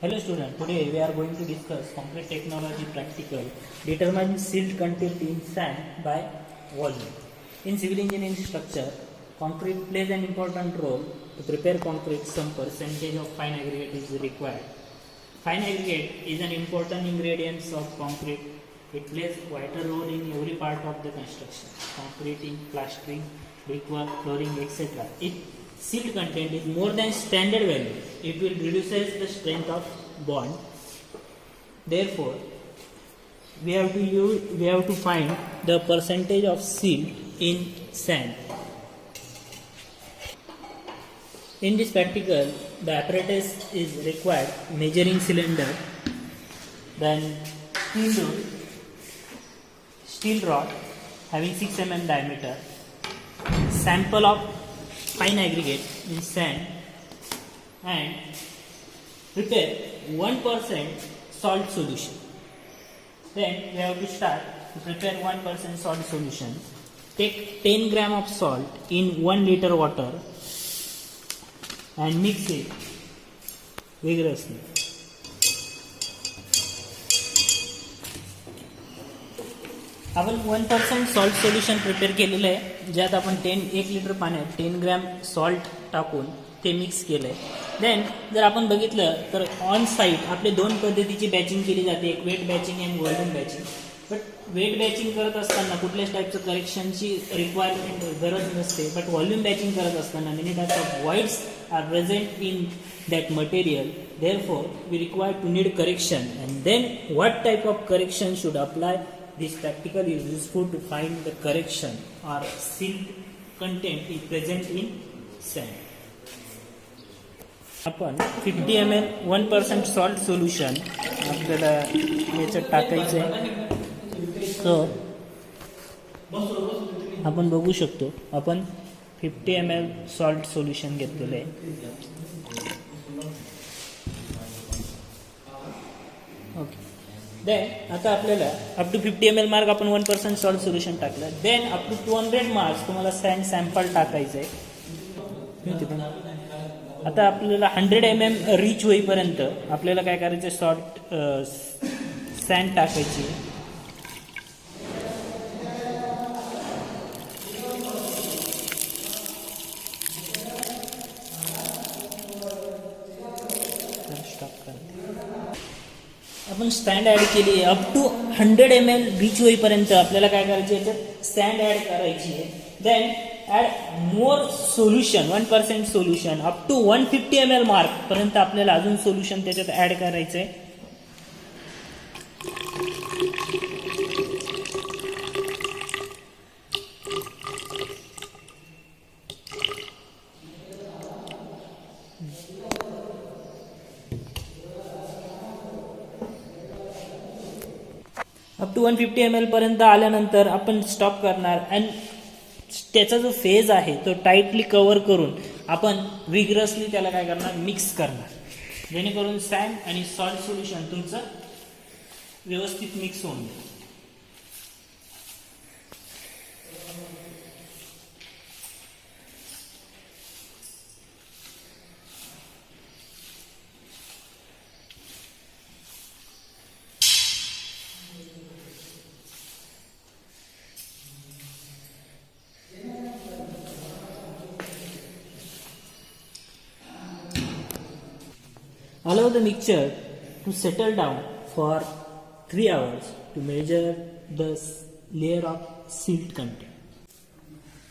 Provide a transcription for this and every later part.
Hello student, today we are going to discuss concrete technology practical. Determine silt content in sand by volume. In civil engineering structure, concrete plays an important role. To prepare concrete, some percentage of fine aggregate is required. Fine aggregate is an important ingredient of concrete. It plays a vital role in every part of the construction, concreting, plastering, brickwork, flooring, etc. If silt content is more than standard value, it will reduces the strength of bond. Therefore, we have to find the percentage of silt in sand. In this practical, the apparatus is required: measuring cylinder, then steel rod having 6 mm diameter, sample of fine aggregate in sand, and prepare 1% salt solution. Then we have to start to prepare 1% salt solution. Take 10 gram of salt in 1 liter water and mix it vigorously. आपण 1% salt solution prepare केलेलं आहे, ज्यात आपण 1 litre पाण्यात 10 gram salt टाकून ते mix केलं आहे. देन जर आपण बघितलं तर ऑन साईट आपले दोन पद्धतीची बॅचिंग केली जाते, एक वेट बॅचिंग आणि व्हॉल्यूम बॅचिंग. बट वेट बॅचिंग करत असताना कुठल्याच टाईपचं करेक्शनची रिक्वायरमेंट गरज नसते. बट व्हॉल्यूम बॅचिंग करत असताना many types of voids are present in that material. Therefore, we require to need correction, and then what type of correction should apply? This practical is useful to find the correction or silt content is present in sand. आपण 50 ml 1% salt solution आपल्याला याच्यात टाकायचं आहे. So आपण बघू शकतो, आपण 50 ml salt solution घेतलेलं आहे. ओके. देन आता आपल्याला अप टू 50 ml मार्क आपण 1% सॉल्ट सोल्युशन टाकलं. देन अप टू 200 मार्क्स तुम्हाला सँड सॅम्पल टाकायचं आहे. आता आपल्याला 100 mm रीच होईपर्यंत आपल्याला काय करायचं, सॉल्ट सँड टाकायची. आपण स्टँड ऍड केली. अप टू 100 ml रीच होईपर्यंत आपल्याला काय करायचे, याच्यात सँड ऍड करायची आहे. Then add more solution 1% solution up to 150 ml mark पर्यंत आपल्याला अजून सोल्युशन त्याच्यात ऍड करायचं आहे. अप टू 150 ml पर्यंत आल्यानंतर आपण स्टॉप करणार आणि त्याचा जो फेज आहे तो टाइटली कव्हर करून आपण विग्रसली त्याला काय करणार, मिक्स करणार, जेणेकरून सँड आणि सॉल्ट सोल्युशन तुमचं व्यवस्थित मिक्स होऊन जाईल. Allow the mixture to settle down for 3 hours to measure the layer of silt content.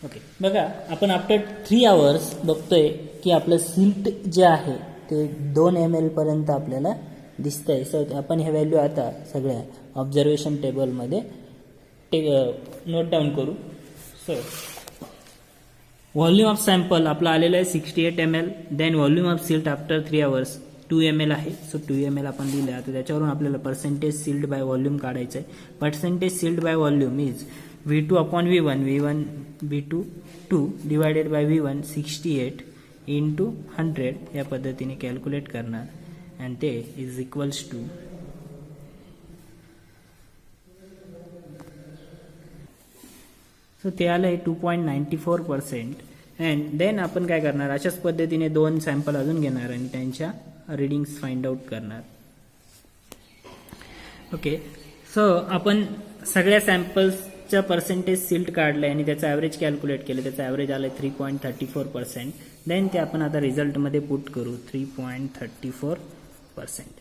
Okay, बघा आपण आफ्टर 3 hours बघतोय की आपलं सिल्ट जे आहे ते 2 ml पर्यंत आपल्याला दिसतंय. सो आपण हे व्हॅल्यू आता सगळ्या ऑब्झर्वेशन टेबलमध्ये नोट डाऊन करू. सो व्हॉल्यूम ऑफ सॅम्पल आपला आलेला आहे 68 ml. Then volume of silt after 3 hours 2 ml आहे. सो 2 ml आपण दिलं. आता त्याच्यावरून आपल्याला पर्सेंटेज सिल्ट बाय व्हॉल्यूम काढायचं आहे. Percentage silt by volume is V2 upon V1, V2 2 divided by V1 68 into 100 या पद्धतीने कॅल्क्युलेट करणार, आणि ते इज इक्वल्स टू सो ते आलंय 2.94%. अँड देन आपण काय करणार, अशाच पद्धतीने 2 सॅम्पल अजून घेणार आणि त्यांच्या रिडिंग्स फाइंड आउट करणार. ओके, सो आपण सगळ्या सॅम्पल्सच्या पर्सेंटेज सिल्ट काढलं आणि त्याचं ॲव्हरेज कॅल्क्युलेट केलं. त्याचं ॲव्हरेज आलं 3.34%. देन ते आपण आता रिझल्टमध्ये पुट करू 3.34%.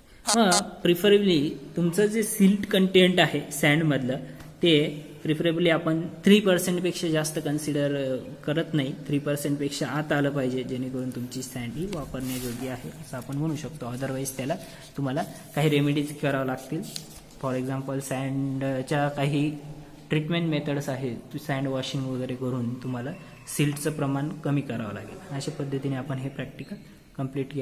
प्रिफरेबली तुमचं जे सिल्ट कंटेंट आहे सँडमधलं ते प्रिफरेबली आपण 3% जास्त कन्सिडर करत नाही. 3% आत आलं पाहिजे, जेणेकरून तुमची सँड ही वापरण्यायोग्य आहे असं आपण म्हणू शकतो. अदरवाईज त्याला तुम्हाला काही रेमेडीज करावं लागतील. फॉर एक्झाम्पल सँडच्या काही ट्रीटमेंट मेथड्स आहेत, सँड वॉशिंग वगैरे करून तुम्हाला सिल्टचं प्रमाण कमी करावं लागेल. अशा पद्धतीने आपण हे प्रॅक्टिकल कंप्लीट केलं.